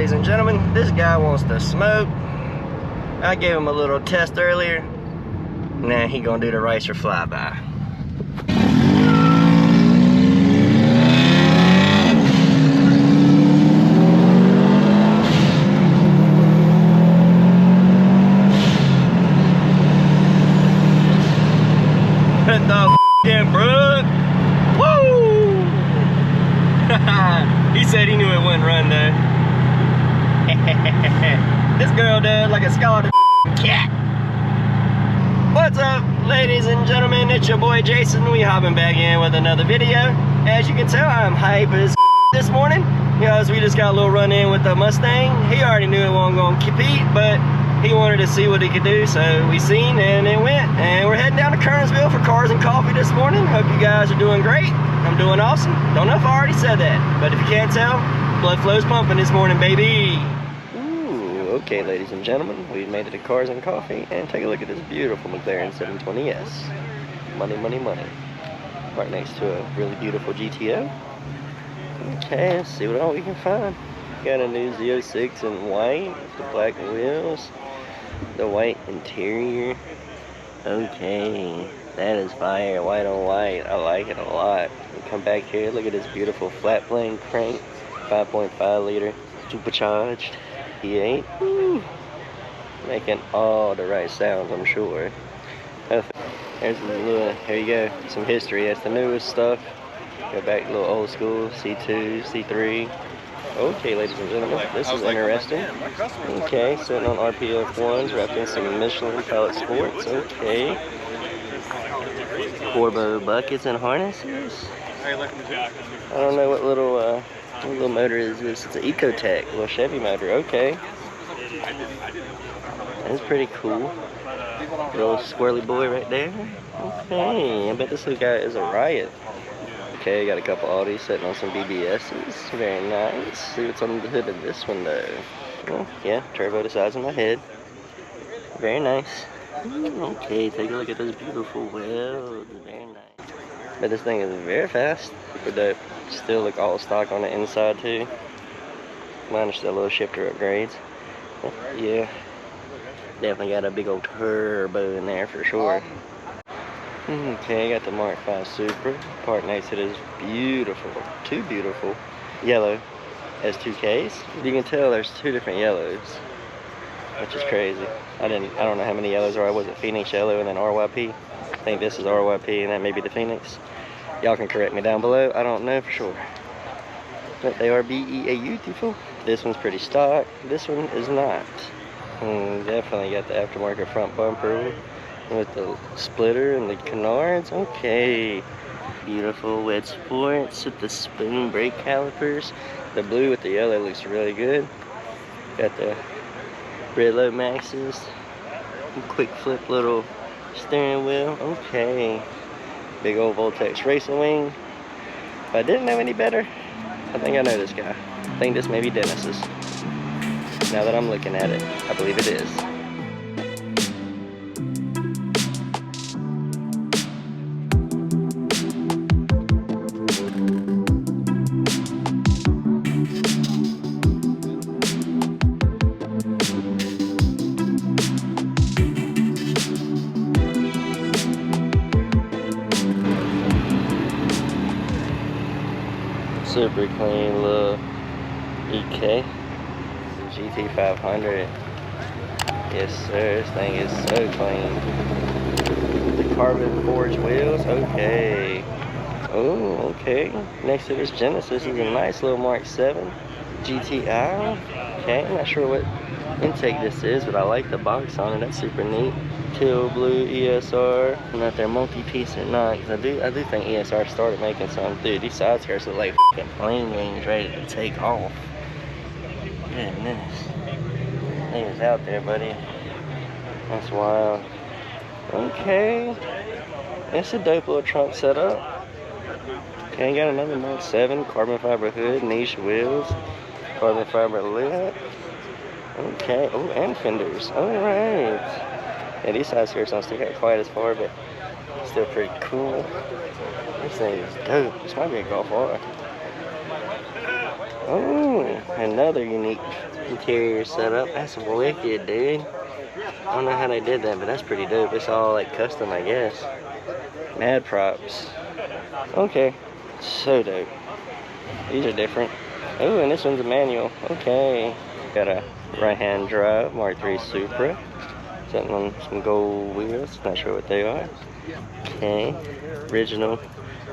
ladies and gentlemen, this guy wants to smoke. I gave him a little test earlier. Now he gonna do the racer flyby. Hit the f***ing brook. Woo! He said he knew it wouldn't run though. This girl does like a scalded cat. What's up, ladies and gentlemen? It's your boy Jason. We hopping back in with another video. As you can tell, I'm hype as this morning. Because we just got a little run in with the Mustang. He already knew it wasn't going to compete, but he wanted to see what he could do, so we seen and it went. And we're heading down to Kernsville for cars and coffee this morning. Hope you guys are doing great. I'm doing awesome. Don't know if I already said that, but if you can't tell, blood flow's pumping this morning, baby. Ooh, okay, ladies and gentlemen, we've made it to cars and coffee, and take a look at this beautiful McLaren 720S. Money, money, money. Right next to a really beautiful GTO. Okay, let's see what all we can find. Got a new Z06 in white, the black wheels, the white interior. Okay, that is fire, white on white. I like it a lot. We come back here, look at this beautiful flat plane crank, 5.5 liter, supercharged V8. Woo. Making all the right sounds, I'm sure. Perfect. There's a little, here you go, some history. That's the newest stuff. Go back a little old school, C2, C3. Okay, ladies and gentlemen, this is interesting. Okay, sitting on RPF 1s, wrapped in some Michelin Pallet Sports. Okay. Corbo buckets and harnesses. I don't know what little motor is this. It's an Ecotech, little Chevy motor. Okay. That's pretty cool. Little squirrely boy right there. Okay, I bet this little guy is a riot. Okay, got a couple Audis sitting on some BBSs. Very nice. See what's on the hood of this one though. Oh, yeah, turbo the size of my head. Very nice. Okay, take a look at those beautiful wheels. Very nice. But this thing is very fast. Super dope. Still look all stock on the inside too. Minus the little shifter upgrades. Yeah. Definitely got a big old turbo in there for sure. Okay, got the Mark V Supra, parked next to this beautiful, too beautiful, yellow S2Ks. You can tell there's two different yellows, which is crazy. I don't know how many yellows there are. Was it Phoenix yellow and then RYP? I think this is RYP and that may be the Phoenix. Y'all can correct me down below. I don't know for sure. But they are beautiful. This one's pretty stock. This one is not. Definitely got the aftermarket front bumper with the splitter and the canards. Okay, beautiful wet sports with the spoon brake calipers. The blue with the yellow looks really good. Got the red low maxes, quick flip little steering wheel. Okay, big old Voltex racing wing. If I didn't know any better, I think I know this guy. I think this may be Dennis's. Now that I'm looking at it, I believe it is. Super clean little EK GT500. Yes sir, this thing is so clean. The carbon forged wheels. Okay. Oh, okay. Next to this Genesis is a nice little Mark 7 GTI. Okay, I'm not sure what intake this is, but I like the box on it. That's super neat. Teal blue ESR. I'm not their multi-piece or not, because I do think ESR started making some. Dude, these side skirts look like f***ing plane wings ready to take off. Goodness. Thing is out there, buddy. That's wild. Okay. It's a dope little trunk setup. Okay, got another Mark 7 carbon fiber hood, niche wheels, carbon fiber lid. Okay, oh, and fenders. Alright. Yeah, these side skirts don't stick out quite as far, but still pretty cool. This thing is dope. This might be a Golf R. Oh, another unique interior setup. That's wicked, dude. I don't know how they did that, but that's pretty dope. It's all like custom, I guess. Mad props. Okay, so dope. These are different. Oh, and this one's a manual. Okay. Got a right-hand drive, Mark III Supra. Sitting on some gold wheels. Not sure what they are. Okay. Original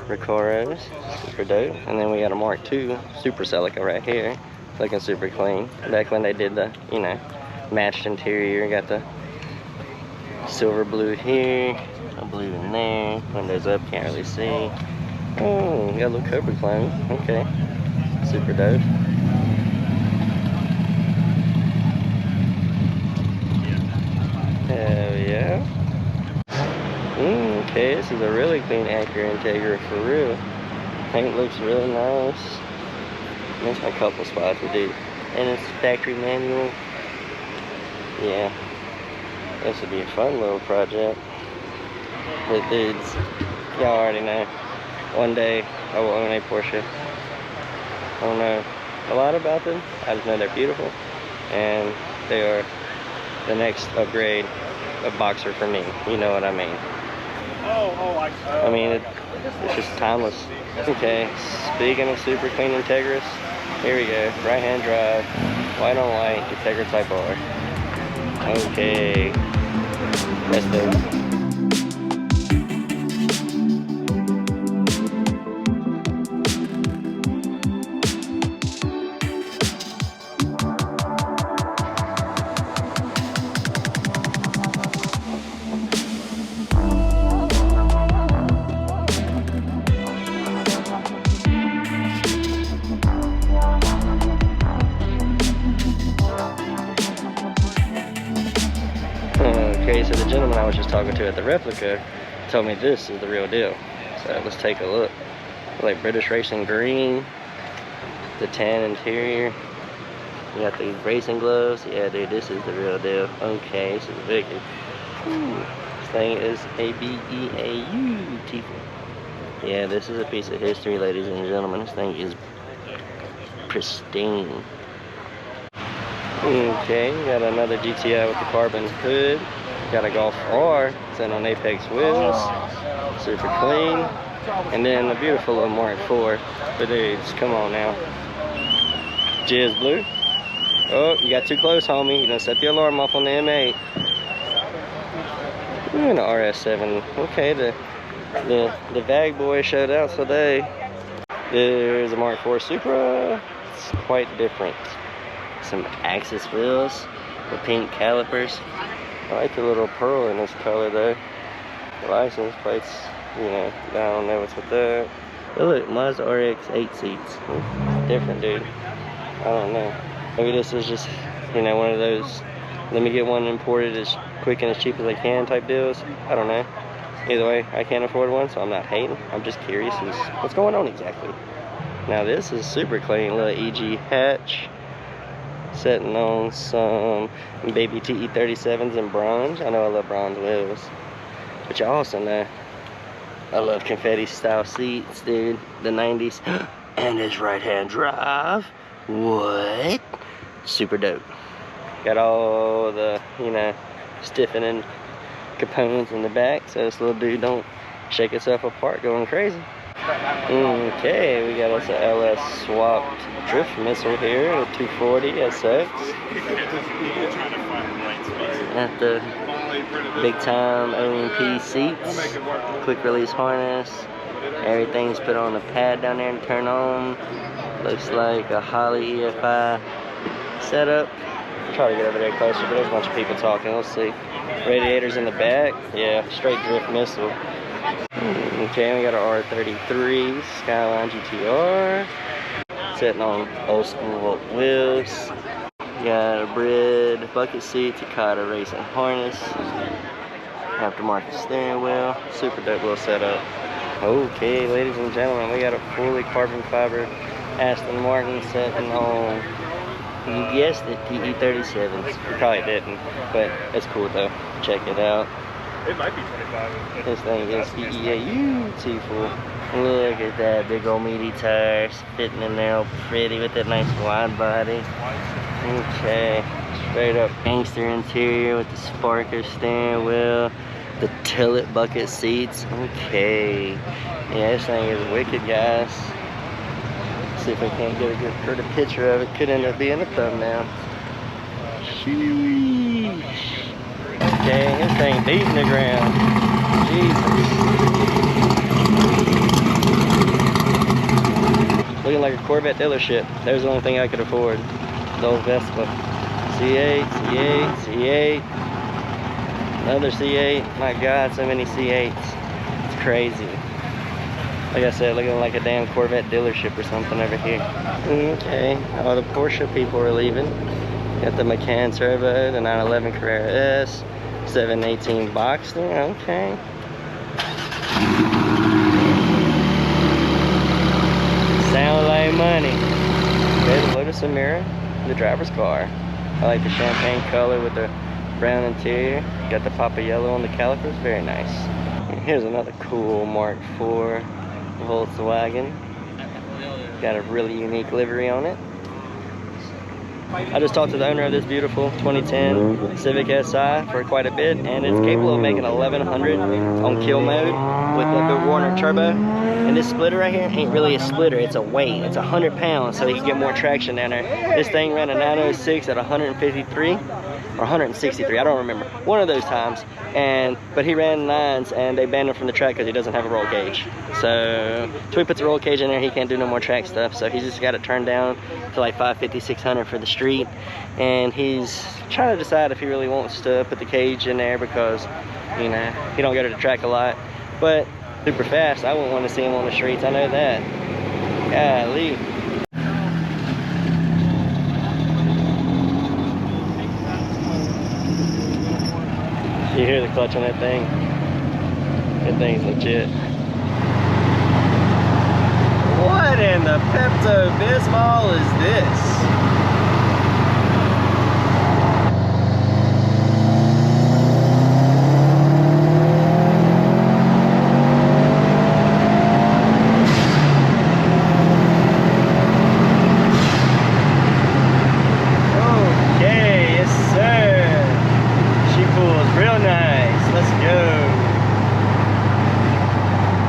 Recoros. Super dope. And then we got a Mark II Super Celica right here. Looking super clean. Back when they did the, you know, matched interior. Got the silver blue here. A blue in there. Windows up, can't really see. Oh, got a little Cobra clone. Okay. Super dope. Hell yeah. Okay, this is a really clean Acura Integra for real. Paint looks really nice. Missed a couple spots, but dude. And it's factory manual. Yeah. This would be a fun little project. But dudes, y'all already know. One day I will own a Porsche. I don't know a lot about them. I just know they're beautiful. And they are the next upgrade of Boxer for me. You know what I mean. I mean, it's just timeless. Okay, speaking of super clean Integras, here we go. Right-hand drive, white on white, Integra Type R. Okay, that's dope. Okay, so the gentleman I was just talking to at the replica told me this is the real deal. So let's take a look. Like British Racing green, the tan interior. You got the racing gloves. Yeah, dude, this is the real deal. Okay, this is wicked. This thing is a beautiful. Yeah, this is a piece of history, ladies and gentlemen. This thing is pristine. Okay, got another GTI with the carbon hood. Got a Golf R sitting on Apex wheels. Super clean. And then a beautiful little Mark IV. But dudes, come on now. Jizz blue. Oh, you got too close, homie. You're gonna set the alarm off on the M8. Ooh, and the RS7. Okay, the bag boy showed out today. There's a Mark IV Supra. It's quite different. Some Axis wheels with pink calipers. I like the little pearl in this color though. The license plates, you know, I don't know what's with that. But look, Mazda RX 8 seats. Different, dude. I don't know. Maybe this is just, you know, one of those let me get one imported as quick and as cheap as I can type deals. I don't know. Either way, I can't afford one, so I'm not hating. I'm just curious as what's going on exactly. Now this is super clean, little EG hatch. Sitting on some baby TE37s in bronze. I know I love bronze wheels. But you also know I love confetti style seats, dude. The 90s. And this right-hand drive. What? Super dope. Got all the, you know, stiffening components in the back so this little dude don't shake itself apart going crazy. Okay, we got us a LS swapped drift missile here, a 240 SX. At the big time OMP seats, quick release harness. Everything's put on a pad down there and turn on. Looks like a Holley EFI setup. I'll try to get over there closer, but there's a bunch of people talking. Let's see. Radiators in the back. Yeah, straight drift missile. Okay, we got our R33 Skyline GTR. Sitting on old school Volk wheels. Got a Brid bucket seat, Takata racing harness. Aftermarket steering wheel. Super dope little setup. Okay, ladies and gentlemen, we got a fully carbon fiber Aston Martin sitting on, you guessed it, TE37s. You probably didn't, but it's cool though. Check it out. It might be 25. This thing is beautiful. Look at that big old meaty tires fitting in there all pretty with that nice wide body. Okay, straight up gangster interior with the sparco steering wheel, the Tillett bucket seats. Okay, yeah, this thing is wicked, guys. See if I can't get a good pretty picture of it. Could end up being a thumbnail. Sheesh. Okay, this thing beating the ground. Jesus. Looking like a Corvette dealership. There's the only thing I could afford. The old Vespa. C8, C8, C8. Another C8. My God, so many C8s. It's crazy. Like I said, looking like a damn Corvette dealership or something over here. Okay, all the Porsche people are leaving. Got the Macan Turbo, the 911 Carrera S, 718 Boxster. Okay. Sound like money. There's a Lotus Emira, the driver's car. I like the champagne color with the brown interior. Got the pop of yellow on the calipers, very nice. And here's another cool Mark IV Volkswagen. Got a really unique livery on it. I just talked to the owner of this beautiful 2010 Civic Si for quite a bit, and it's capable of making 1100 on kill mode with the Borg Warner turbo. And this splitter right here ain't really a splitter, it's a weight. It's 100 pounds, so you can get more traction down there. This thing ran a 906 at 153 or 163, I don't remember. One of those times. But he ran 9s and they banned him from the track because he doesn't have a roll cage. So he puts a roll cage in there, he can't do no more track stuff. So he's just got it turned down to like 550, 600 for the street. And he's trying to decide if he really wants to put the cage in there because, you know, he don't go to the track a lot. But super fast, I wouldn't want to see him on the streets, I know that. Golly. You hear the clutch on that thing? That thing's legit. What in the Pepto-Bismol is this?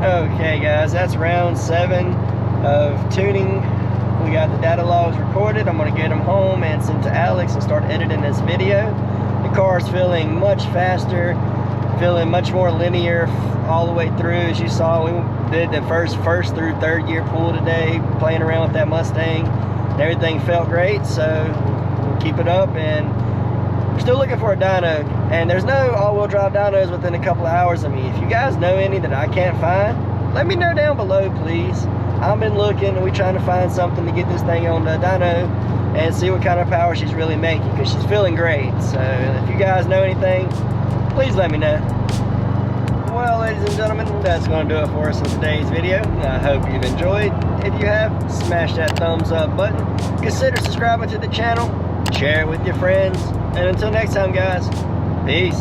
Okay guys, that's round 7 of tuning. We got the data logs recorded. I'm gonna get them home and send to Alex and start editing this video. The car's feeling much faster, feeling much more linear all the way through. As you saw, we did the first through third gear pull today, playing around with that Mustang. Everything felt great, so we'll keep it up. And we're still looking for a dyno, and there's no all-wheel drive dynos within a couple of hours of me. If you guys know any that I can't find, let me know down below, please. I've been looking, and we're trying to find something to get this thing on the dyno and see what kind of power she's really making, because she's feeling great. So if you guys know anything, please let me know. Well, ladies and gentlemen, that's going to do it for us in today's video. I hope you've enjoyed. If you have, smash that thumbs up button. Consider subscribing to the channel. Share it with your friends. And until next time, guys, peace.